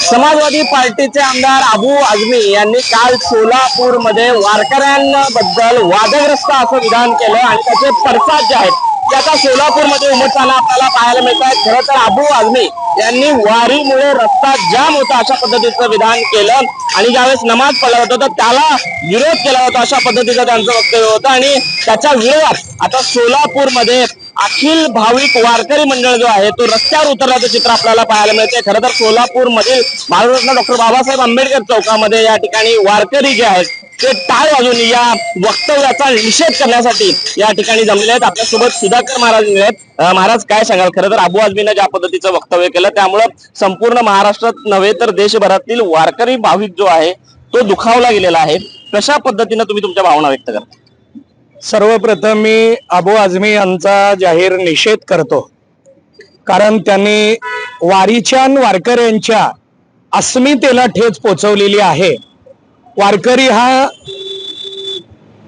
समाजवादी पार्टीचे आमदार अबू आझमी यांनी काल सोलापूरमध्ये वारकऱ्यांबद्दल वादग्रस्त असं विधान केलं आणि त्याचे पडसाद जे आहेत ते आता सोलापूरमध्ये उमटताना आपल्याला पाहायला मिळत आहेत। खरं तर अबू आझमी यांनी वारीमुळे रस्ता जाम होता अशा पद्धतीचं विधान केलं आणि ज्यावेळेस नमाज पडला होता तर त्याला विरोध केला होता अशा पद्धतीचं त्यांचं वक्तव्य होतं आणि त्याच्या विरोधात आता सोलापूरमध्ये अखिल भाविक वारकरी मंडळ जो आहे तो रस्त्यावर उतरल्याचं चित्र आपल्याला पाहायला मिळते। खरं तर सोलापूर मधील भारतरत्न डॉक्टर बाबासाहेब आंबेडकर चौकामध्ये या ठिकाणी वारकरी जे आहेत ते टाळ वाजून या वक्तव्याचा निषेध करण्यासाठी या ठिकाणी जमले आहेत। आपल्यासोबत सुधाकर महाराज आहेत। महाराज काय सांगाल? खरं तर अबू आझमीनं ज्या पद्धतीचं वक्तव्य केलं त्यामुळे संपूर्ण महाराष्ट्रात नव्हे तर देशभरातील वारकरी भाविक जो आहे तो दुखावला गेलेला आहे। कशा पद्धतीने तुम्ही तुमच्या भावना व्यक्त करता? सर्वप्रथम मी अबू आझमी यांचा जाहीर निषेध करतो, कारण त्यांनी वारीच्या वारकऱ्यांच्या अस्मितेला ठेच पोचवलेली आहे। वारकरी हा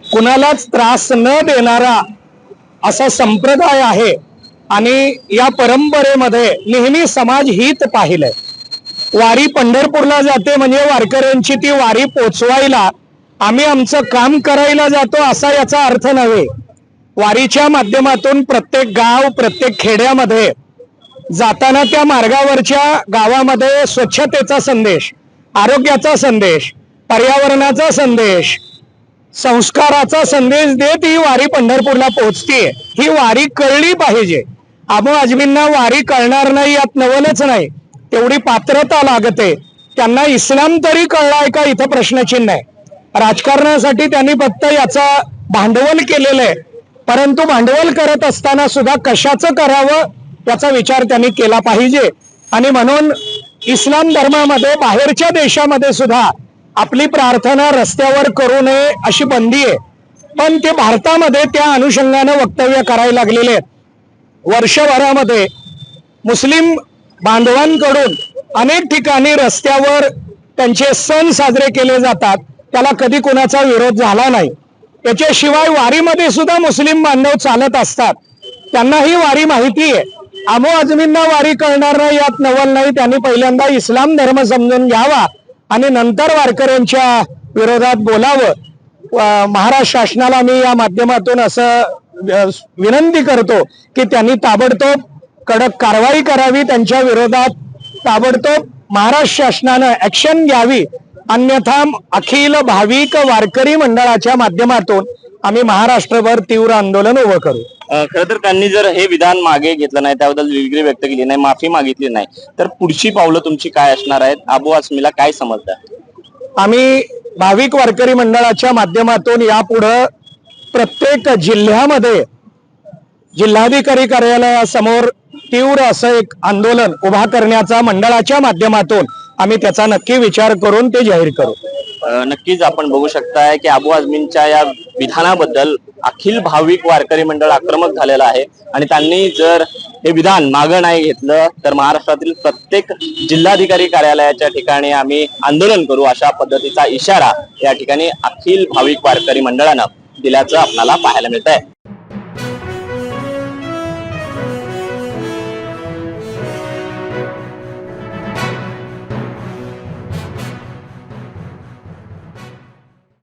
कुणालाच त्रास न देणारा असा संप्रदाय आहे आणि या परंपरेमध्ये नेहमी समाज हित पाहिलंय। वारी पंढरपूरला जाते म्हणजे वारकऱ्यांची ती वारी पोचवायला आम्ही आमचं काम करायला जातो असा याचा अर्थ नव्हे। वारीच्या माध्यमातून प्रत्येक गाव प्रत्येक खेड्यामध्ये जाताना त्या मार्गावरच्या गावामध्ये स्वच्छतेचा संदेश, आरोग्याचा संदेश, पर्यावरणाचा संदेश, संस्काराचा संदेश देत ही वारी पंढरपूरला पोहोचते। ही वारी कळली पाहिजे। अबू आझमींना वारी कळणार नाही यात नवलच नाही, तेवढी पात्रता लागते। त्यांना इस्लाम तरी कळलाय का इथं प्रश्नचिन्ह आहे। राजकारणासाठी त्यांनी फक्त याचा भांडवल केलेलं आहे, परंतु भांडवल करत असताना सुद्धा कशाचं करावं याचा विचार त्यांनी केला पाहिजे। आणि म्हणून इस्लाम धर्मामध्ये बाहेरच्या देशामध्ये सुद्धा आपली प्रार्थना रस्त्यावर करू नये अशी बंदी आहे, पण ते भारतामध्ये त्या अनुषंगाने वक्तव्य करायला लागलेले आहेत। वर्षभरामध्ये मुस्लिम बांधवांकडून अनेक ठिकाणी रस्त्यावर त्यांचे सण साजरे केले जातात, त्याला कधी कोणाचा विरोध झाला नाही। त्याच्याशिवाय वारीमध्ये सुद्धा मुस्लिम बांधव चालत असतात, त्यांना ही वारी माहिती आहे। अबू आझमींना वारी कळणार नाही यात नवल नाही। त्यांनी पहिल्यांदा इस्लाम धर्म समजून घ्यावा आणि नंतर वारकऱ्यांच्या विरोधात बोलावं। महाराष्ट्र शासनाला मी या माध्यमातून असं विनंती करतो की त्यांनी ताबडतोब कडक कारवाई करावी, त्यांच्या विरोधात ताबडतोब महाराष्ट्र शासनानं ऍक्शन घ्यावी, अन्यथा अखिल भाविक वारकरी मंडळाच्या माध्यमातून आम्ही महाराष्ट्रभर तीव्र आंदोलन उभं करू। खरं तर त्यांनी जर हे विधान मागे घेतलं नाही, त्याबद्दल विक्री व्यक्त केली नाही, माफी मागितली नाही तर पुढची पावलं तुमची काय असणार आहेत? अबू आझमीला काय समजतं? आम्ही भाविक वारकरी मंडळाच्या माध्यमातून यापुढं प्रत्येक जिल्ह्यामध्ये जिल्हाधिकारी कार्यालयासमोर तीव्र असं एक आंदोलन उभा करण्याचा मंडळाच्या माध्यमातून आम्ही त्याचा नक्की विचार करून ते जाहीर करू। नक्कीच आपण बघू शकताय की अबू आझमींच्या या विधानाबद्दल अखिल भाविक वारकरी मंडळ आक्रमक झालेलं आहे आणि त्यांनी जर हे विधान मागं नाही घेतलं तर महाराष्ट्रातील प्रत्येक जिल्हाधिकारी कार्यालयाच्या ठिकाणी आम्ही आंदोलन करू अशा पद्धतीचा इशारा या ठिकाणी अखिल भाविक वारकरी मंडळानं दिल्याचं आपल्याला पाहायला मिळत आहे।